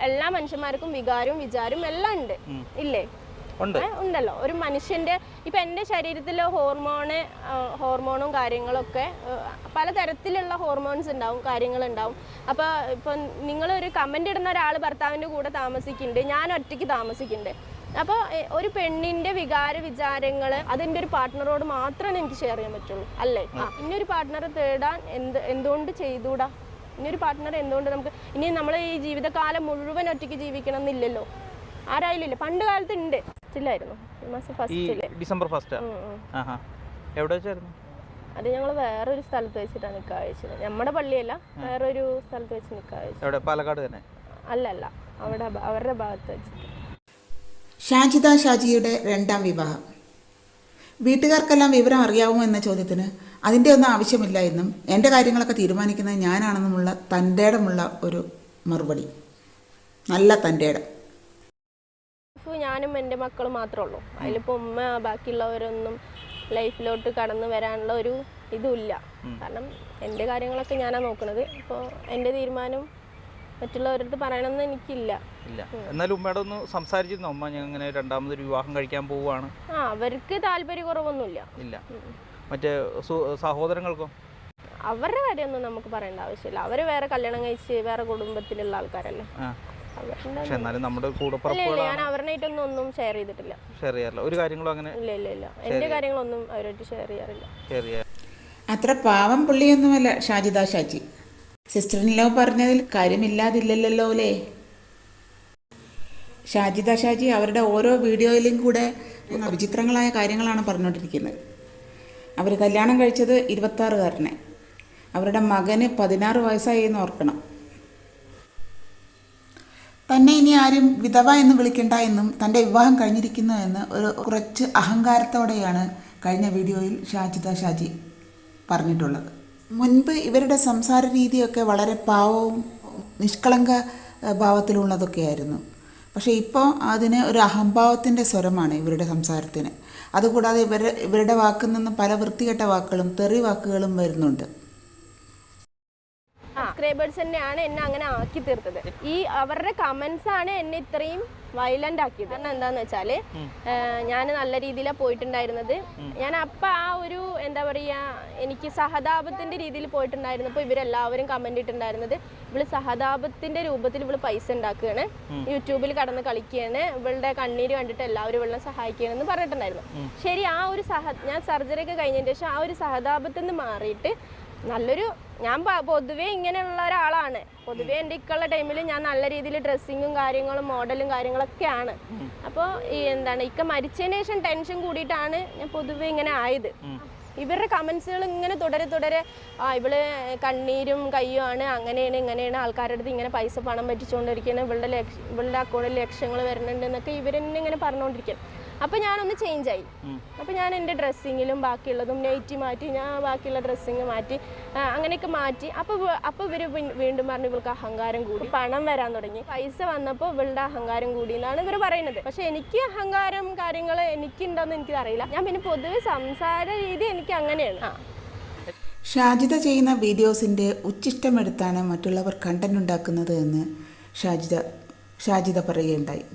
എല്ലാ മനുഷ്യന്മാർക്കും വികാരവും വിചാരവും എല്ലാം ഉണ്ട് ഇല്ലേ? ഉണ്ടല്ലോ. ഒരു മനുഷ്യന്റെ ഇപ്പൊ എൻ്റെ ശരീരത്തിലെ ഹോർമോണും കാര്യങ്ങളൊക്കെ പലതരത്തിലുള്ള ഹോർമോൺസ് ഉണ്ടാവും, കാര്യങ്ങളുണ്ടാവും. അപ്പോൾ ഇപ്പം നിങ്ങളൊരു കമൻ്റ് ഇടുന്ന ഒരാൾ ഭർത്താവിൻ്റെ കൂടെ താമസിക്കുന്നുണ്ട്, ഞാൻ ഒറ്റയ്ക്ക് താമസിക്കുന്നുണ്ട്. അപ്പോൾ ഒരു പെണ്ണിൻ്റെ വിചാരങ്ങൾ അതെൻ്റെ ഒരു പാർട്ട്ണറോട് മാത്രമേ എനിക്ക് ഷെയർ ചെയ്യാൻ പറ്റുള്ളൂ അല്ലേ? ഇനിയൊരു പാർട്ട്ണറെ തേടാൻ എന്തുകൊണ്ട് ചെയ്തുകൂടാ? ഇനിയൊരു പാർട്ട്ണർ എന്തുകൊണ്ട് നമുക്ക് ഇനി നമ്മൾ ഈ ജീവിതകാലം മുഴുവൻ ഒറ്റയ്ക്ക് ജീവിക്കണം എന്നില്ലല്ലോ. ആരായാലും ഇല്ല. പണ്ട് കാലത്ത് ഉണ്ട്, ഫസ്റ്റിലായിരുന്നു, ഡിസംബർ 1 എവിടെ വെച്ചായിരുന്നു അത്? ഞങ്ങൾ വേറൊരു സ്ഥലത്ത് വെച്ചിട്ടാണ് നിക്കാഹ് കഴിച്ചത്. നമ്മുടെ പള്ളിയല്ല, വേറൊരു സ്ഥലത്ത് വെച്ച് നിക്കാഹ് കഴിച്ചത്. പാലക്കാട് തന്നെ? അല്ലല്ല, അവിടെ അവരുടെ ഭാഗത്ത് വെച്ചിട്ട്. ഷാജിദ ഷാജിയുടെ രണ്ടാം വിവാഹം. വീട്ടുകാർക്കെല്ലാം വിവരം അറിയാവുമോ എന്ന ചോദ്യത്തിന് അതിൻ്റെ ഒന്നും ആവശ്യമില്ല എന്നും എൻ്റെ കാര്യങ്ങളൊക്കെ തീരുമാനിക്കുന്നത് ഞാനാണെന്നുമുള്ള തൻ്റെടമുള്ള ഒരു മറുപടി. നല്ല തൻ്റെടം. ഞാനും എൻ്റെ മക്കളും മാത്രമേ ഉള്ളൂ. അതിലിപ്പോൾ ഉമ്മ ബാക്കിയുള്ളവരൊന്നും ലൈഫിലോട്ട് കടന്നു വരാനുള്ള ഒരു ഇതുമില്ല. കാരണം എൻ്റെ കാര്യങ്ങളൊക്കെ ഞാനാണ് നോക്കുന്നത്. ഇപ്പോൾ എൻ്റെ തീരുമാനം മറ്റുള്ളവരടുത്ത് പറയണമെന്ന് എനിക്കില്ല. എന്നാലും ഉമ്മയോട് ഒന്ന് സംസാരിച്ചിരുന്നോ? ഉമ്മ ഞാൻ ഇങ്ങനെ രണ്ടാമതൊരു വിവാഹം കഴിക്കാൻ പോവുകയാണ്. അവർക്ക് താല്പര്യക്കുറവൊന്നുമില്ല. ഇല്ല. മറ്റേ സഹോദരങ്ങൾക്കോ? അവരുടെ കാര്യമൊന്നും നമുക്ക് പറയേണ്ട ആവശ്യമില്ല. അവർ വേറെ കല്യാണം കഴിച്ച് വേറെ കുടുംബത്തിലുള്ള ആൾക്കാരല്ലേ. ഞാൻ അവരുമായിട്ടൊന്നും ഒന്നും ഷെയർ ചെയ്തിട്ടില്ല. ഒരു കാര്യങ്ങളും അങ്ങനെ ഇല്ല. എന്റെ കാര്യങ്ങളൊന്നും അവരായിട്ട് ഷെയർ ചെയ്യാറില്ല. അത്ര പാവം പുള്ളിയൊന്നുമല്ല ഷാജിദ ഷാജി. സിസ്റ്ററിനോ പറഞ്ഞതിൽ കാര്യമില്ലാതില്ലല്ലോ അല്ലേ? ഷാജിദ ഷാജി അവരുടെ ഓരോ വീഡിയോയിലും കൂടെ വിചിത്രങ്ങളായ കാര്യങ്ങളാണ് പറഞ്ഞുകൊണ്ടിരിക്കുന്നത്. അവർ കല്യാണം കഴിച്ചത് 26കാരനെ. അവരുടെ മകന് 16 വയസ്സായി എന്ന് ഓർക്കണം. തന്നെ ഇനി ആരും വിധവ എന്ന് വിളിക്കണ്ട എന്നും തൻ്റെ വിവാഹം കഴിഞ്ഞിരിക്കുന്നു എന്ന് കുറച്ച് അഹങ്കാരത്തോടെയാണ് കഴിഞ്ഞ വീഡിയോയിൽ ഷാജിദ ഷാജി പറഞ്ഞിട്ടുള്ളത്. മുൻപ് ഇവരുടെ സംസാര രീതിയൊക്കെ വളരെ പാവവും നിഷ്കളങ്ക ഭാവത്തിലുള്ളതൊക്കെയായിരുന്നു. പക്ഷേ ഇപ്പോൾ അതിന് ഒരു അഹംഭാവത്തിൻ്റെ സ്വരമാണ് ഇവരുടെ സംസാരത്തിന്. അതുകൂടാതെ ഇവരുടെ വാക്കിൽ നിന്ന് പല വൃത്തികെട്ട വാക്കുകളും തെറി വാക്കുകളും വരുന്നുണ്ട്. സബ്സ്ക്രൈബേഴ്സ് തന്നെയാണ് എന്നെ അങ്ങനെ ആക്കി തീർത്തത്. ഈ അവരുടെ കമന്റ്സ് ആണ് എന്നെ ഇത്രയും വയലന്റ് ആക്കിയത്. കാരണം എന്താന്ന് വെച്ചാല് ഞാൻ നല്ല രീതിയിലാണ് പോയിട്ടുണ്ടായിരുന്നത്. ഞാൻ അപ്പം ആ ഒരു എന്താ പറയാ, എനിക്ക് സഹതാപത്തിന്റെ രീതിയിൽ പോയിട്ടുണ്ടായിരുന്നപ്പോൾ ഇവരെല്ലാവരും കമന്റ് ഇട്ടുണ്ടായിരുന്നത് ഇവള് സഹതാപത്തിന്റെ രൂപത്തിൽ ഇവള് പൈസ ഉണ്ടാക്കുകയാണ്, യൂട്യൂബിൽ കടന്ന് കളിക്കുകയാണ്, ഇവളുടെ കണ്ണീര് കണ്ടിട്ട് എല്ലാവരും ഇവളെ സഹായിക്കുകയാണെന്ന് പറഞ്ഞിട്ടുണ്ടായിരുന്നു. ശരി, ആ ഒരു ഞാൻ സർജറി ഒക്കെ കഴിഞ്ഞതിന് ശേഷം ആ ഒരു സഹതാപത്തിൽ നിന്ന് മാറിയിട്ട് നല്ലൊരു, ഞാൻ പൊതുവേ ഇങ്ങനെയുള്ള ഒരാളാണ്. പൊതുവേ എൻ്റെ ഇക്കുള്ള ടൈമിൽ ഞാൻ നല്ല രീതിയിൽ ഡ്രസ്സിങ്ങും കാര്യങ്ങളും മോഡലും കാര്യങ്ങളൊക്കെയാണ്. അപ്പോൾ ഈ എന്താണ് ഇക്ക മരിച്ചതിന് ശേഷം ടെൻഷൻ കൂടിയിട്ടാണ് ഞാൻ പൊതുവേ ഇങ്ങനെ ആയത്. ഇവരുടെ കമൻസുകൾ ഇങ്ങനെ തുടരെ ഇവള് കണ്ണീരും കയ്യുമാണ്, അങ്ങനെയാണ് ഇങ്ങനെയാണ്, ആൾക്കാരുടെ അടുത്ത് ഇങ്ങനെ പൈസ പണം പറ്റിച്ചുകൊണ്ടിരിക്കുകയാണ്, ഇവളുടെ അക്കൗണ്ടിൽ ലക്ഷങ്ങൾ വരുന്നുണ്ട് എന്നൊക്കെ ഇവരെന്നെ ഇങ്ങനെ പറഞ്ഞുകൊണ്ടിരിക്കുകയാണ്. അപ്പം ഞാനൊന്ന് ചേഞ്ചായി. അപ്പം ഞാൻ എൻ്റെ ഡ്രസ്സിങ്ങിലും ബാക്കിയുള്ളതും നെയ്റ്റി മാറ്റി, ഞാൻ ബാക്കിയുള്ള ഡ്രസ്സിങ് മാറ്റി, അങ്ങനെയൊക്കെ മാറ്റി. അപ്പോൾ ഇവർ വീണ്ടും പറഞ്ഞു ഇവൾക്ക് അഹങ്കാരം കൂടി, പണം വരാൻ തുടങ്ങി, പൈസ വന്നപ്പോൾ ഇവളുടെ അഹങ്കാരം കൂടി എന്നാണ് ഇവർ പറയുന്നത്. പക്ഷെ എനിക്ക് അഹങ്കാരം കാര്യങ്ങൾ എനിക്കുണ്ടോയെന്ന് എനിക്കറിയില്ല. ഞാൻ പിന്നെ പൊതുവെ സംസാര രീതി എനിക്ക് അങ്ങനെയാണ്. ഷാജിദ ചെയ്യുന്ന വീഡിയോസിൻ്റെ ഉച്ചിഷ്ടമെടുത്താണ് മറ്റുള്ളവർ കണ്ടന്റ് ഉണ്ടാക്കുന്നത് എന്ന് ഷാജിദ പറയുകയുണ്ടായി.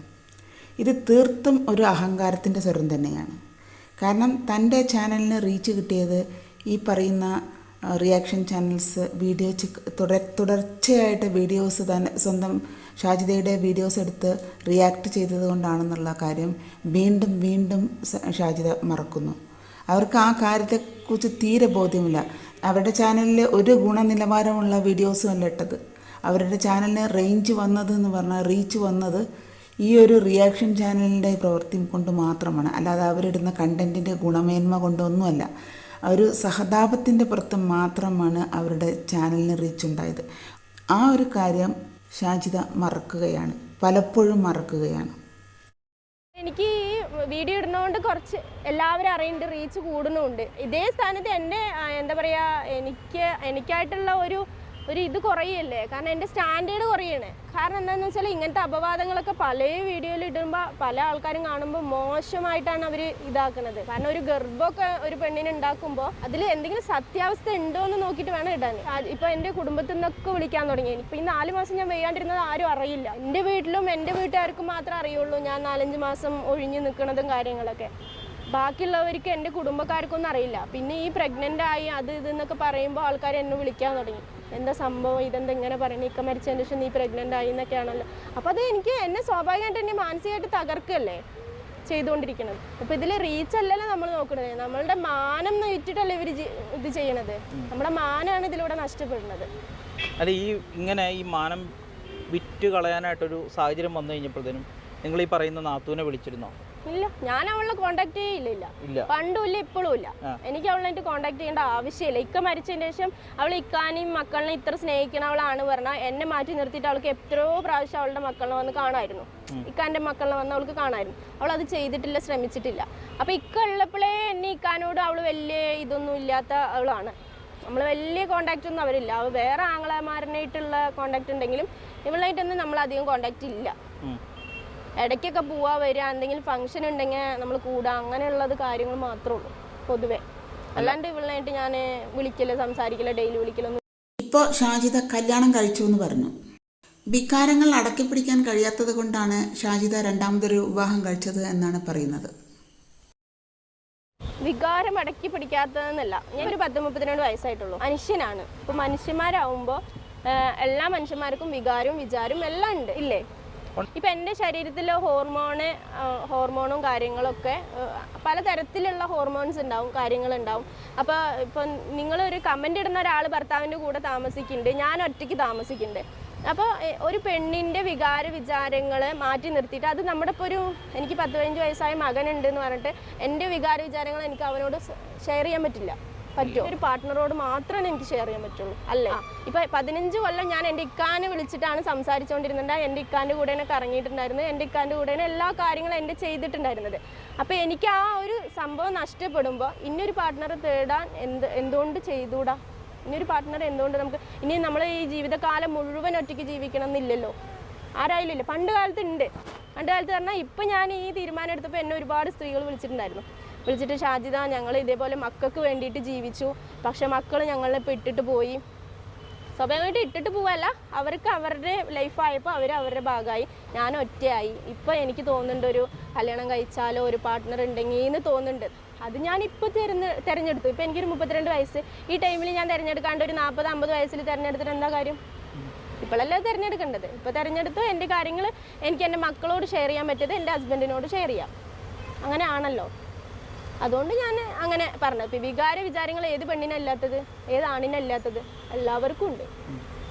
ഇത് തീർത്തും ഒരു അഹങ്കാരത്തിൻ്റെ സ്വരം തന്നെയാണ്. കാരണം തൻ്റെ ചാനലിന് റീച്ച് കിട്ടിയത് ഈ പറയുന്ന റിയാക്ഷൻ ചാനൽസ് തുടർച്ചയായിട്ട് വീഡിയോസ് തന്നെ സ്വന്തം ഷാജിദയുടെ വീഡിയോസ് എടുത്ത് റിയാക്ട് ചെയ്തതുകൊണ്ടാണെന്നുള്ള കാര്യം വീണ്ടും വീണ്ടും ഷാജിദ മറക്കുന്നു. അവർക്ക് ആ കാര്യത്തെക്കുറിച്ച് തീരെ ബോധ്യമില്ല. അവരുടെ ചാനലിൽ ഒരു ഗുണനിലവാരമുള്ള വീഡിയോസും അല്ല ഇട്ടത്. അവരുടെ ചാനലിന് റേഞ്ച് വന്നതെന്ന് പറഞ്ഞാൽ റീച്ച് വന്നത് ഈ ഒരു റിയാക്ഷൻ ചാനലിൻ്റെ പ്രവൃത്തി കൊണ്ട് മാത്രമാണ്. അല്ലാതെ അവരിടുന്ന കണ്ടൻറ്റിൻ്റെ ഗുണമേന്മ കൊണ്ടൊന്നുമല്ല. ഒരു സഹതാപത്തിൻ്റെ പുറത്ത് മാത്രമാണ് അവരുടെ ചാനലിന് റീച്ച് ഉണ്ടായത്. ആ ഒരു കാര്യം ഷാജിദ മറക്കുകയാണ്, പലപ്പോഴും മറക്കുകയാണ്. എനിക്ക് ഈ വീഡിയോ ഇടുന്നതുകൊണ്ട് കുറച്ച് എല്ലാവരും അറിയുന്നുണ്ട്, റീച്ച് കൂടുന്നുമുണ്ട്. ഇതേ സ്ഥാനത്ത് എൻ്റെ എന്താ പറയുക, എനിക്കായിട്ടുള്ള ഒരു ഒരു ഇത് കുറയല്ലേ, കാരണം എൻ്റെ സ്റ്റാൻഡേർഡ് കുറയാണ്. കാരണം എന്താണെന്ന് വെച്ചാൽ ഇങ്ങനത്തെ അപവാദങ്ങളൊക്കെ പല വീഡിയോയിൽ ഇടുമ്പോൾ പല ആൾക്കാരും കാണുമ്പോൾ മോശമായിട്ടാണ് അവർ ഇതാക്കുന്നത്. കാരണം ഒരു ഗർഭമൊക്കെ ഒരു പെണ്ണിനെ ഉണ്ടാക്കുമ്പോൾ അതിൽ എന്തെങ്കിലും സത്യാവസ്ഥ ഉണ്ടോ എന്ന് നോക്കിയിട്ട് വേണം ഇടാൻ. ഇപ്പോൾ എൻ്റെ കുടുംബത്തിൽ നിന്നൊക്കെ വിളിക്കാൻ തുടങ്ങി. ഇപ്പോൾ ഈ 4 മാസം ഞാൻ വയ്യാണ്ടിരുന്നത് ആരും അറിയില്ല. എൻ്റെ വീട്ടിലും എൻ്റെ വീട്ടുകാർക്കും മാത്രമേ അറിയുള്ളൂ ഞാൻ 4-5 മാസം ഒഴിഞ്ഞു നിൽക്കുന്നതും കാര്യങ്ങളൊക്കെ. ബാക്കിയുള്ളവർക്ക് എൻ്റെ കുടുംബക്കാർക്കൊന്നും അറിയില്ല. പിന്നെ ഈ പ്രഗ്നൻ്റ് ആയി അത് ഇതെന്നൊക്കെ പറയുമ്പോൾ ആൾക്കാർ എന്നെ വിളിക്കാൻ തുടങ്ങി. എന്താ സംഭവം, ഇതെന്താ ഇങ്ങനെ പറയുന്നത്, ഇക്ക മരിച്ചതിന് ശേഷം നീ പ്രഗ്നൻ്റ് ആയി എന്നൊക്കെയാണല്ലോ. അപ്പോൾ അത് എന്നെ സ്വാഭാവികമായിട്ട് എന്നെ മാനസികമായിട്ട് തകർക്കല്ലേ ചെയ്തുകൊണ്ടിരിക്കുന്നത്. അപ്പോൾ ഇതിൽ റീച്ച് അല്ലല്ലോ നമ്മൾ നോക്കുന്നത്, നമ്മളുടെ മാനം വിറ്റിട്ടല്ലേ ഇവർ ഇത് ചെയ്യണത്. നമ്മുടെ മാനമാണ് ഇതിലൂടെ നഷ്ടപ്പെടുന്നത്. അല്ല, ഇങ്ങനെ ഈ മാനം വിറ്റ് കളയാനായിട്ടൊരു സാഹചര്യം വന്നു കഴിഞ്ഞപ്പോഴത്തേനും നിങ്ങൾ ഈ പറയുന്ന നാത്തൂനെ വിളിച്ചിരുന്നോ? ഇല്ല, ഞാൻ അവളെ കോണ്ടാക്ട് ചെയ്യില്ല. പണ്ടും ഇല്ല, ഇപ്പോഴും ഇല്ല. എനിക്ക് അവളായിട്ട് കോണ്ടാക്ട് ചെയ്യേണ്ട ആവശ്യമില്ല. ഇക്ക മരിച്ചതിന് ശേഷം അവൾ ഇക്കാനെയും മക്കളിനെ ഇത്ര സ്നേഹിക്കണവളാണ് പറഞ്ഞാൽ എന്നെ മാറ്റി നിർത്തിയിട്ട് അവൾക്ക് എത്രയോ പ്രാവശ്യം അവളുടെ മക്കളിനെ വന്ന് കാണാമായിരുന്നു. ഇക്കാൻ്റെ മക്കളിനെ വന്ന് അവൾക്ക് കാണാമായിരുന്നു. അവൾ അത് ചെയ്തിട്ടില്ല, ശ്രമിച്ചിട്ടില്ല. അപ്പോൾ ഇക്ക ഉള്ളപ്പോഴേ എന്നെ ഇക്കാനോട് അവൾ വലിയ ഇതൊന്നും ഇല്ലാത്ത അവളാണ്. നമ്മൾ വലിയ കോണ്ടാക്റ്റ് ഒന്നും അവരില്ല. അവൾ വേറെ ആങ്ങളമാരനായിട്ടുള്ള കോണ്ടാക്ട് ഉണ്ടെങ്കിലും ഇവളായിട്ടൊന്നും നമ്മൾ അധികം കോണ്ടാക്റ്റ് ഇല്ല. ഇടയ്ക്കൊക്കെ പോവാ വരിക, എന്തെങ്കിലും ഫംഗ്ഷൻ ഉണ്ടെങ്കിൽ നമ്മൾ കൂടുക, അങ്ങനെയുള്ളത് കാര്യങ്ങൾ മാത്രമേ ഉള്ളൂ പൊതുവെ. അല്ലാണ്ട് ഇവളായിട്ട് ഞാൻ വിളിക്കില്ല, സംസാരിക്കില്ല, ഡെയിലി വിളിക്കലൊന്നും. ഇപ്പോൾ ഷാജിദ കല്യാണം കഴിച്ചു എന്ന് പറഞ്ഞു. വികാരങ്ങൾ അടക്കി പിടിക്കാൻ കഴിയാത്തത് കൊണ്ടാണ് ഷാജിദ രണ്ടാമതൊരു വിവാഹം കഴിച്ചത് എന്നാണ് പറയുന്നത്. വികാരം അടക്കി പിടിക്കാത്തതെന്നല്ല, ഞാനൊരു 10-32 വയസ്സായിട്ടുള്ളൂ. മനുഷ്യനാണ്. ഇപ്പോൾ മനുഷ്യന്മാരാവുമ്പോൾ എല്ലാ മനുഷ്യന്മാർക്കും വികാരവും വിചാരവും എല്ലാം ഉണ്ട് ഇല്ലേ? ഇപ്പം എൻ്റെ ശരീരത്തിലെ ഹോർമോണും കാര്യങ്ങളൊക്കെ പലതരത്തിലുള്ള ഹോർമോൺസ് ഉണ്ടാവും, കാര്യങ്ങളുണ്ടാവും. അപ്പോൾ ഇപ്പം നിങ്ങളൊരു കമൻ്റ് ഇടുന്ന ഒരാൾ ഭർത്താവിൻ്റെ കൂടെ താമസിക്കുന്നുണ്ട്, ഞാൻ ഒറ്റയ്ക്ക് താമസിക്കുന്നുണ്ട്. അപ്പോൾ ഒരു പെണ്ണിൻ്റെ വിചാരങ്ങൾ മാറ്റി നിർത്തിയിട്ട് അത് നമ്മുടെ ഇപ്പോൾ എനിക്ക് 10-15 വയസ്സായ മകനുണ്ടെന്ന് പറഞ്ഞിട്ട് എൻ്റെ വിചാരങ്ങൾ എനിക്ക് അവനോട് ഷെയർ ചെയ്യാൻ പറ്റുമോ? ഒരു പാർട്ട്ണറോട് മാത്രമേ എനിക്ക് ഷെയർ ചെയ്യാൻ പറ്റുള്ളൂ അല്ലേ? ഇപ്പം 15 കൊല്ലം ഞാൻ എൻ്റെ ഇക്കാനെ വിളിച്ചിട്ടാണ് സംസാരിച്ചുകൊണ്ടിരുന്നത്. എൻ്റെ ഇക്കാൻ്റെ കൂടെയാണ് കറങ്ങിയിട്ടുണ്ടായിരുന്നത്, എൻ്റെ ഇക്കാൻ്റെ കൂടെയാണ് എല്ലാ കാര്യങ്ങളും എൻ്റെ ചെയ്തിട്ടുണ്ടായിരുന്നത്. അപ്പോൾ എനിക്ക് ആ ഒരു സംഭവം നഷ്ടപ്പെടുമ്പോൾ ഇനിയൊരു പാർട്ട്ണറെ തേടാൻ എന്തുകൊണ്ട് ചെയ്തുകൂടാ? ഇനിയൊരു പാർട്ട്ണർ എന്തുകൊണ്ട് നമുക്ക് ഇനി നമ്മൾ ഈ ജീവിതകാലം മുഴുവൻ ഒറ്റയ്ക്ക് ജീവിക്കണം എന്നില്ലല്ലോ, ആരായാലും ഇല്ല. പണ്ട് കാലത്ത് പറഞ്ഞാൽ ഇപ്പം ഞാൻ ഈ തീരുമാനം എടുത്തപ്പോൾ എന്നെ ഒരുപാട് സ്ത്രീകൾ വിളിച്ചിട്ടുണ്ടായിരുന്നു. വിളിച്ചിട്ട് ഷാജിദ ഞങ്ങൾ ഇതേപോലെ മക്കൾക്ക് വേണ്ടിയിട്ട് ജീവിച്ചു, പക്ഷെ മക്കൾ ഞങ്ങളെ ഇപ്പോൾ ഇട്ടിട്ട് പോയി. സ്വാഭാവികമായിട്ട് ഇട്ടിട്ട് പോവല്ല, അവർക്ക് അവരുടെ ലൈഫായപ്പോൾ അവരുടെ ഭാഗമായി, ഞാൻ ഒറ്റയായി. ഇപ്പോൾ എനിക്ക് തോന്നുന്നുണ്ട് ഒരു കല്യാണം കഴിച്ചാലോ ഒരു പാർട്ട്ണർ ഉണ്ടെങ്കിൽ എന്ന് തോന്നുന്നുണ്ട്. അത് ഞാനിപ്പോൾ തിരഞ്ഞെടുത്തു. ഇപ്പോൾ എനിക്കൊരു 32 വയസ്സ്. ഈ ടൈമിൽ ഞാൻ തിരഞ്ഞെടുക്കാണ്ട് ഒരു 40-50 വയസ്സിൽ തിരഞ്ഞെടുത്തിട്ട് എന്താ കാര്യം? ഇപ്പോഴല്ലേ തിരഞ്ഞെടുക്കേണ്ടത്. ഇപ്പോൾ തിരഞ്ഞെടുത്തു. എൻ്റെ കാര്യങ്ങൾ എനിക്ക് എൻ്റെ മക്കളോട് ഷെയർ ചെയ്യാൻ പറ്റിയത് എൻ്റെ ഹസ്ബൻഡിനോട് ഷെയർ ചെയ്യാം. അങ്ങനെ ആണല്ലോ. അതുകൊണ്ട് ഞാൻ അങ്ങനെ പറഞ്ഞു. ഇപ്പം വിചാരങ്ങൾ ഏത് പെണ്ണിനല്ലാത്തത്, ഏത് ആണിനല്ലാത്തത്? എല്ലാവർക്കും ഉണ്ട്.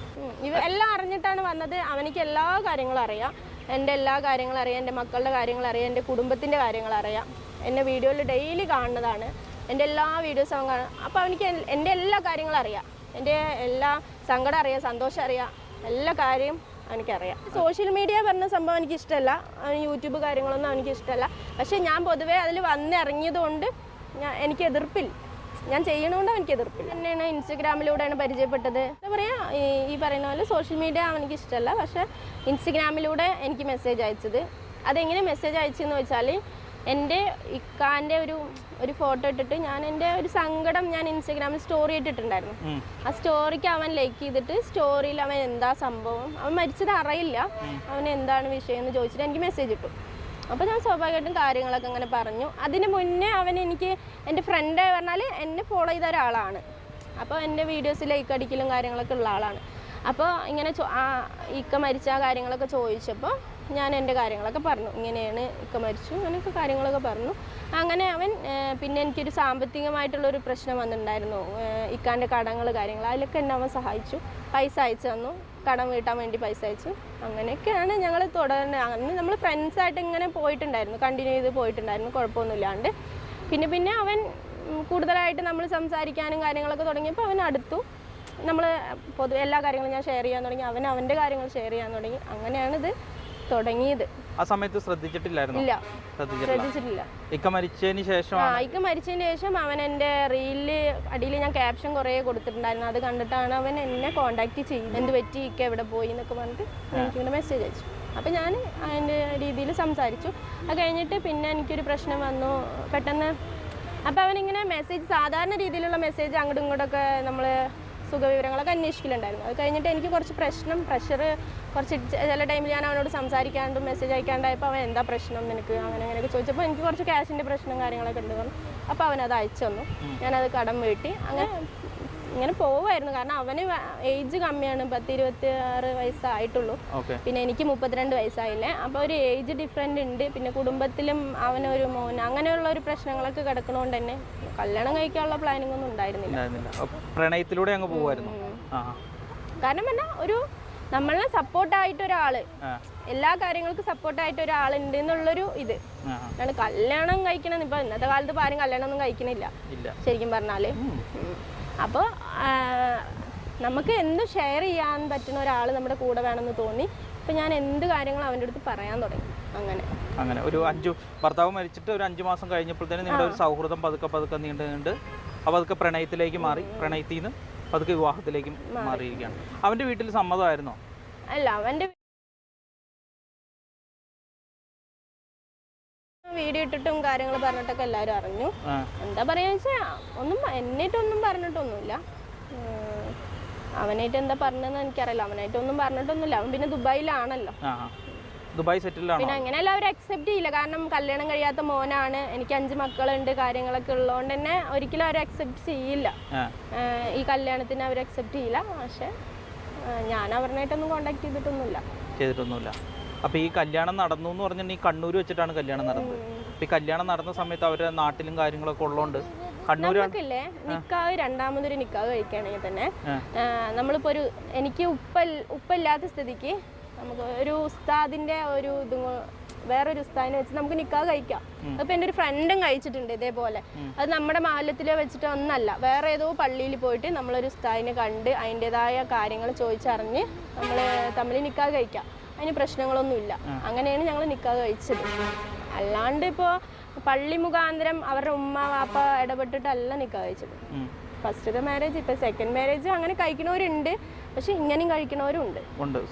എല്ലാം അറിഞ്ഞിട്ടാണ് വന്നത്. അവനിക്ക് എല്ലാ കാര്യങ്ങളും അറിയാം, എൻ്റെ എല്ലാ കാര്യങ്ങളും അറിയാം, എൻ്റെ മക്കളുടെ കാര്യങ്ങൾ അറിയാം, എൻ്റെ കുടുംബത്തിൻ്റെ കാര്യങ്ങൾ അറിയാം. എന്നെ വീഡിയോയിൽ ഡെയിലി കാണുന്നതാണ്, എൻ്റെ എല്ലാ വീഡിയോസും അവൻ കാണും. അപ്പോൾ അവനിക്ക് എൻ്റെ എല്ലാ കാര്യങ്ങളും അറിയാം, എൻ്റെ എല്ലാ സങ്കടം അറിയാം, സന്തോഷം അറിയാം, എല്ലാ കാര്യവും എനിക്കറിയാം. സോഷ്യൽ മീഡിയ പറഞ്ഞ സംഭവം എനിക്കിഷ്ടമല്ല, യൂട്യൂബ് കാര്യങ്ങളൊന്നും എനിക്കിഷ്ടമല്ല. പക്ഷേ ഞാൻ പൊതുവേ അതിൽ വന്നിറങ്ങിയതുകൊണ്ട് എനിക്ക് എതിർപ്പില്ല. ഞാൻ ചെയ്യണോണ്ട് എനിക്ക് എതിർപ്പില്ല. തന്നെയാണ് ഇൻസ്റ്റഗ്രാമിലൂടെയാണ് പരിചയപ്പെട്ടത്. എന്താ പറയുക, ഈ പറയുന്ന പോലെ സോഷ്യൽ മീഡിയ എനിക്ക് ഇഷ്ടമല്ല. പക്ഷേ ഇൻസ്റ്റഗ്രാമിലൂടെ എനിക്ക് മെസ്സേജ് അയച്ചത്. അതെങ്ങനെ മെസ്സേജ് അയച്ചെന്ന് വെച്ചാൽ എൻ്റെ ഇക്കാൻ്റെ ഒരു ഫോട്ടോ ഇട്ടിട്ട് ഞാൻ എൻ്റെ ഒരു സങ്കടം ഞാൻ ഇൻസ്റ്റഗ്രാമിൽ സ്റ്റോറി ഇട്ടിട്ടുണ്ടായിരുന്നു. ആ സ്റ്റോറിക്ക് അവൻ ലൈക്ക് ചെയ്തിട്ട് സ്റ്റോറിയിൽ അവൻ എന്താ സംഭവം, അവൻ മരിച്ചത് അറിയില്ല, അവൻ എന്താണ് വിഷയം എന്ന് ചോദിച്ചിട്ട് എനിക്ക് മെസ്സേജ് ഇട്ടു. അപ്പോൾ ഞാൻ സ്വാഭാവികമായിട്ടും കാര്യങ്ങളൊക്കെ അങ്ങനെ പറഞ്ഞു. അതിന് മുന്നേ എൻ്റെ ഫ്രണ്ട് പറഞ്ഞാൽ എന്നെ ഫോളോ ചെയ്ത ഒരാളാണ്. അപ്പോൾ എൻ്റെ വീഡിയോസ് ലൈക്ക് അടിക്കലും കാര്യങ്ങളൊക്കെ ഉള്ള ആളാണ്. അപ്പോൾ ഇങ്ങനെ ഇക്ക മരിച്ച കാര്യങ്ങളൊക്കെ ചോദിച്ചപ്പോൾ ഞാൻ എൻ്റെ കാര്യങ്ങളൊക്കെ പറഞ്ഞു. ഇങ്ങനെയാണ് ഇക്ക മരിച്ചു, അങ്ങനെയൊക്കെ കാര്യങ്ങളൊക്കെ പറഞ്ഞു. അങ്ങനെ അവൻ പിന്നെ എനിക്കൊരു സാമ്പത്തികമായിട്ടുള്ളൊരു പ്രശ്നം വന്നിട്ടുണ്ടായിരുന്നു. ഇക്കാൻ്റെ കടങ്ങൾ കാര്യങ്ങൾ അതിലൊക്കെ എന്നെ അവൻ സഹായിച്ചു, പൈസ അയച്ചു തന്നു, കടം വീട്ടാൻ വേണ്ടി പൈസ അയച്ചു. അങ്ങനെയൊക്കെയാണ് ഞങ്ങൾ തുടർന്ന് അങ്ങനെ നമ്മൾ ഫ്രണ്ട്സായിട്ട് ഇങ്ങനെ പോയിട്ടുണ്ടായിരുന്നു, കണ്ടിന്യൂ ചെയ്ത് പോയിട്ടുണ്ടായിരുന്നു, കുഴപ്പമൊന്നുമില്ലാണ്ട്. പിന്നെ അവൻ കൂടുതലായിട്ട് നമ്മൾ സംസാരിക്കാനും കാര്യങ്ങളൊക്കെ തുടങ്ങിയപ്പോൾ അവൻ അടുത്തു. നമ്മൾ പൊതുവെ എല്ലാ കാര്യങ്ങളും ഞാൻ ഷെയർ ചെയ്യാൻ തുടങ്ങി, അവൻ അവൻ്റെ കാര്യങ്ങൾ ഷെയർ ചെയ്യാൻ തുടങ്ങി. അങ്ങനെയാണിത് തുടങ്ങിയത്. ആ സമയത്ത് ശ്രദ്ധിച്ചിട്ടില്ലായിരുന്നു? ഇല്ല, ശ്രദ്ധിച്ചിട്ടില്ല. ഇക്ക മരിച്ചതിന് ശേഷം ഇക്ക മരിച്ചതിന് ശേഷം അവൻ എൻ്റെ റീലില് അടിയിൽ ഞാൻ ക്യാപ്ഷൻ കുറേ കൊടുത്തിട്ടുണ്ടായിരുന്നു. അത് കണ്ടിട്ടാണ് അവൻ എന്നെ കോണ്ടാക്ട് ചെയ്യുന്നത്. എന്ത് പറ്റി, ഇക്ക എവിടെ പോയി എന്നൊക്കെ പറഞ്ഞിട്ട് എനിക്കിങ്ങനെ മെസ്സേജ് അയച്ചു. അപ്പം ഞാൻ അതിൻ്റെ രീതിയിൽ സംസാരിച്ചു. അത് കഴിഞ്ഞിട്ട് പിന്നെ എനിക്കൊരു പ്രശ്നം വന്നു പെട്ടെന്ന്. അപ്പോൾ അവനിങ്ങനെ മെസ്സേജ്, സാധാരണ രീതിയിലുള്ള മെസ്സേജ് അങ്ങോട്ടും ഇങ്ങോട്ടൊക്കെ നമ്മൾ സുഖവിവരങ്ങളൊക്കെ അന്വേഷിക്കലുണ്ടായിരുന്നു. അത് കഴിഞ്ഞിട്ട് എനിക്ക് കുറച്ച് പ്രഷർ കുറച്ച് ചില ടൈമിൽ ഞാൻ അവനോട് സംസാരിക്കാണ്ടും മെസ്സേജ് അയക്കാണ്ടായപ്പോൾ അവൻ എന്താ പ്രശ്നം നിനക്ക് അങ്ങനെയൊക്കെ ചോദിച്ചപ്പോൾ എനിക്ക് കുറച്ച് ക്യാഷിൻ്റെ പ്രശ്നം കാര്യങ്ങളൊക്കെ ഉണ്ട് പറഞ്ഞു. അപ്പോൾ അവനത് അയച്ചു തന്നു. ഞാനത് കടം വീട്ടി അങ്ങനെ ഇങ്ങനെ പോവായിരുന്നു. കാരണം അവന് ഏജ് കമ്മിയാണ്, 10-26 വയസ്സായിട്ടുള്ളൂ. പിന്നെ എനിക്ക് 32 വയസ്സായില്ലേ. അപ്പോൾ ഒരു ഏജ് ഡിഫറൻറ്റ് ഉണ്ട്. പിന്നെ കുടുംബത്തിലും അവനൊരു മോൻ, അങ്ങനെയുള്ള ഒരു പ്രശ്നങ്ങളൊക്കെ കിടക്കണോണ്ട് തന്നെ കല്യാണം കഴിക്കാനുള്ള പ്ലാനിങ് ഒന്നും ഉണ്ടായിരുന്നില്ല. പ്രണയത്തിലൂടെ അങ്ങ് പോവായിരുന്നു. കാരണം പറഞ്ഞാൽ ഒരു നമ്മളെ സപ്പോർട്ടായിട്ട് ഒരാള്, എല്ലാ കാര്യങ്ങൾക്കും സപ്പോർട്ടായിട്ട് ഒരാളുണ്ട് എന്നുള്ളൊരു ഇത്. അതാണ് കല്യാണം കഴിക്കണം. ഇപ്പൊ ഇന്നത്തെ കാലത്ത് ഇപ്പം ആരും കല്യാണം ഒന്നും കഴിക്കണില്ല ശരിക്കും പറഞ്ഞാല്. അപ്പോൾ നമുക്ക് എന്ത് ഷെയർ ചെയ്യാൻ പറ്റുന്ന ഒരാൾ നമ്മുടെ കൂടെ വേണമെന്ന് തോന്നി. അപ്പം ഞാൻ എന്ത് കാര്യങ്ങളും അവൻ്റെ അടുത്ത് പറയാൻ തുടങ്ങി. അങ്ങനെ ഒരു ഭർത്താവ് മരിച്ചിട്ട് ഒരു 5 മാസം കഴിഞ്ഞപ്പോഴത്തേനും നിങ്ങളുടെ ഒരു സൗഹൃദം പതുക്കെ നീണ്ട് അപ്പോൾ അതൊക്കെ പ്രണയത്തിലേക്ക് മാറി. പ്രണയത്തിൽ നിന്ന് പതുക്കെ വിവാഹത്തിലേക്കും മാറിയിരിക്കുകയാണ്. അവൻ്റെ വീട്ടിൽ സമ്മതമായിരുന്നോ? അല്ല, അവൻ്റെ വീഡിയോ ഇട്ടിട്ടും കാര്യങ്ങൾ പറഞ്ഞിട്ടൊക്കെ എല്ലാവരും അറിഞ്ഞു. എന്താ പറയാന്ന് വെച്ചാൽ ഒന്നും എന്നിട്ടൊന്നും പറഞ്ഞിട്ടൊന്നുമില്ല. അവനായിട്ട് എന്താ പറഞ്ഞതെന്ന് എനിക്കറിയില്ല. അവനായിട്ടൊന്നും പറഞ്ഞിട്ടൊന്നുമില്ല. അവൻ പിന്നെ ദുബായിലാണല്ലോ, ദുബായ് സെറ്റിലാണ്. പിന്നെ അങ്ങനെയല്ല അവർ അക്സെപ്റ്റ് ചെയ്യില്ല. കാരണം കല്യാണം കഴിയാത്ത മോനാണ്, എനിക്ക് 5 മക്കളുണ്ട്, കാര്യങ്ങളൊക്കെ ഉള്ളതുകൊണ്ട് തന്നെ ഒരിക്കലും അവർ അക്സെപ്റ്റ് ചെയ്യില്ല. ഈ കല്യാണത്തിന് അവർ അക്സെപ്റ്റ് ചെയ്യില്ല. പക്ഷെ ഞാൻ അവരുമായിട്ടൊന്നും കോണ്ടാക്ട് ചെയ്തിട്ടൊന്നുമില്ല. അപ്പോൾ ഈ കല്യാണം നടന്നു എന്ന് പറഞ്ഞിട്ടുണ്ടെങ്കിൽ കണ്ണൂർ വെച്ചിട്ടാണ് കല്യാണം നടന്നത്. അപ്പോൾ ഈ കല്യാണം നടന്ന സമയത്ത് അവരുടെ നാട്ടിലും കാര്യങ്ങളൊക്കെ ഉള്ളതുകൊണ്ട് കണ്ണൂരില്ലേ നിക്കാഹ്, രണ്ടാമതൊരു നിക്കാഹ് കഴിക്കുകയാണെങ്കിൽ തന്നെ നമ്മളിപ്പോൾ എനിക്ക് ഉപ്പല്ലാത്ത സ്ഥിതിക്ക് നമുക്ക് ഒരു ഉസ്താദിൻ്റെ ഒരു ഇതും വേറൊരു ഉസ്താദിനെ വെച്ച് നമുക്ക് നിക്കാഹ് കഴിക്കാം. അപ്പോൾ എൻ്റെ ഒരു ഫ്രണ്ടും കഴിച്ചിട്ടുണ്ട് ഇതേപോലെ. അത് നമ്മുടെ മാലത്തിൽ വെച്ചിട്ട് ഒന്നല്ല, വേറെ ഏതോ പള്ളിയിൽ പോയിട്ട് നമ്മളൊരു ഉസ്താദിനെ കണ്ട് അതിൻ്റെതായ കാര്യങ്ങൾ ചോദിച്ചറിഞ്ഞ് നമ്മൾ തമ്മിൽ നിക്കാഹ് കഴിക്കാം. അതിന് പ്രശ്നങ്ങളൊന്നുമില്ല. അങ്ങനെയാണ് ഞങ്ങൾ നിക്കാഹ് കഴിച്ചത്. അല്ലാണ്ട് ഇപ്പോൾ പള്ളി മുഖാന്തരം അവരുടെ ഉമ്മ വാപ്പ ഇടപെട്ടിട്ടല്ല നിക്കാഹ് കഴിച്ചത്. ഫസ്റ്റത്തെ മാരേജ്, ഇപ്പം സെക്കൻഡ് മാരേജ് അങ്ങനെ കഴിക്കുന്നവരുണ്ട്. പക്ഷെ ഇങ്ങനെയും കഴിക്കുന്നവരും ഉണ്ട്.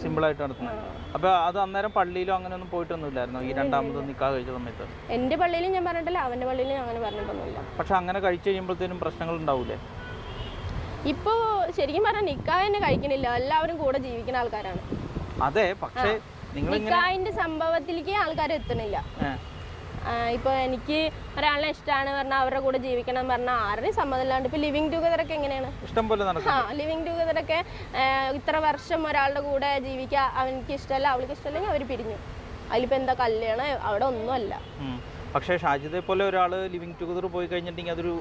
സിമ്പിളായിട്ട് നടത്തുന്നത്. അപ്പോൾ അത് അന്നേരം പള്ളിയിലോ അങ്ങനെയൊന്നും പോയിട്ടൊന്നുമില്ലായിരുന്നു ഈ രണ്ടാമത് നിക്കാഹ് കഴിച്ച സമയത്ത്? എൻ്റെ പള്ളിയിലും ഞാൻ പറഞ്ഞിട്ടില്ല, അവൻ്റെ പള്ളിയിലും അങ്ങനെ പറഞ്ഞിട്ടൊന്നുമില്ല. പക്ഷെ അങ്ങനെ കഴിച്ചു കഴിയുമ്പോഴത്തേനും പ്രശ്നങ്ങൾ ഉണ്ടാവൂലേ? ഇപ്പോൾ ശരിക്കും പറഞ്ഞാൽ നിക്കാഹ് തന്നെ കഴിക്കണില്ല, എല്ലാവരും കൂടെ ജീവിക്കുന്ന ആൾക്കാരാണ്. അതെ, പക്ഷേ നിക്കാഹിന്റെ സംഭവത്തിലേക്ക് ആൾക്കാർ എത്തണില്ല. ഇപ്പൊ എനിക്ക് ഒരാളെ ഇഷ്ടമാണ് പറഞ്ഞാൽ അവരുടെ കൂടെ ജീവിക്കണം എന്ന് പറഞ്ഞാൽ ആരുടെയും സമ്മതമില്ലാണ്ട് ഇപ്പൊ ലിവിങ് ടുഗദറൊക്കെ എങ്ങനെയാണ്? ലിവിങ് ടുഗദറൊക്കെ ഇത്ര വർഷം ഒരാളുടെ കൂടെ ജീവിക്കുക, അവനിക്ക് ഇഷ്ടമല്ല അവൾക്ക് ഇഷ്ടമല്ലെങ്കിൽ അവർ പിരിഞ്ഞു. അതിലിപ്പോ എന്താ കല്യാണം? അവിടെ ഒന്നുമല്ല. പക്ഷേ ഷാജിദെ പോലെ ഒരാള് ലിവിങ് ടുഗദർ പോയി കഴിഞ്ഞിട്ടുണ്ടെങ്കിൽ അതൊരു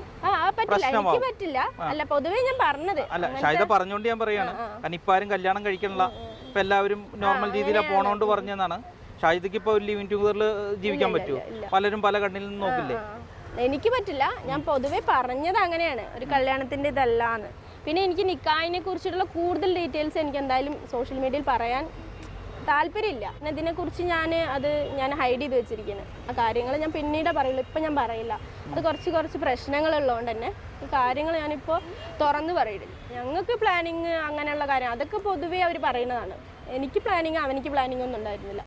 പറ്റില്ല, എനിക്ക് പറ്റില്ല. അല്ല, പൊതുവേ ഞാൻ പറഞ്ഞത് അല്ല, ഷാജിദ പറഞ്ഞോണ്ട് ഞാൻ പറയാണ്. കാരണം ഇപ്പൊ ആരും കല്യാണം കഴിക്കണില്ല, ഇപ്പൊ എല്ലാവരും നോർമൽ രീതിയിലാണ് പോണോണ്ട് പറഞ്ഞതാണ്. ഷാജിദക്ക് ഇപ്പൊ ലിവിങ് ടുഗദറിൽ ജീവിക്കാൻ പറ്റുമോ? പലരും പല കണ്ണിൽ നിന്ന് നോക്കില്ലേ? എനിക്ക് പറ്റില്ല. ഞാൻ പൊതുവെ പറഞ്ഞത് അങ്ങനെയാണ്, ഒരു കല്യാണത്തിന്റെ ഇതല്ലാന്ന്. പിന്നെ എനിക്ക് നിക്കാഹിനെ കുറിച്ചിട്ടുള്ള കൂടുതൽ ഡീറ്റെയിൽസ് എനിക്ക് എന്തായാലും സോഷ്യൽ മീഡിയയിൽ പറയാൻ താല്പര്യമില്ല. ഇതിനെക്കുറിച്ച് ഞാൻ ഹൈഡ് ചെയ്ത് വെച്ചിരിക്കുന്നത്. ആ കാര്യങ്ങൾ ഞാൻ പിന്നീട് പറയുള്ളൂ, ഇപ്പം ഞാൻ പറയില്ല. അത് കുറച്ച് പ്രശ്നങ്ങളുള്ളതുകൊണ്ട് തന്നെ ഈ കാര്യങ്ങൾ ഞാനിപ്പോൾ തുറന്ന് പറയില്ല. ഞങ്ങൾക്ക് പ്ലാനിങ് അങ്ങനെയുള്ള കാര്യം അതൊക്കെ പൊതുവേ അവർ പറയുന്നതാണ്. എനിക്ക് പ്ലാനിങ് അവനിക്ക് പ്ലാനിങ് ഒന്നും ഉണ്ടായിരുന്നില്ല.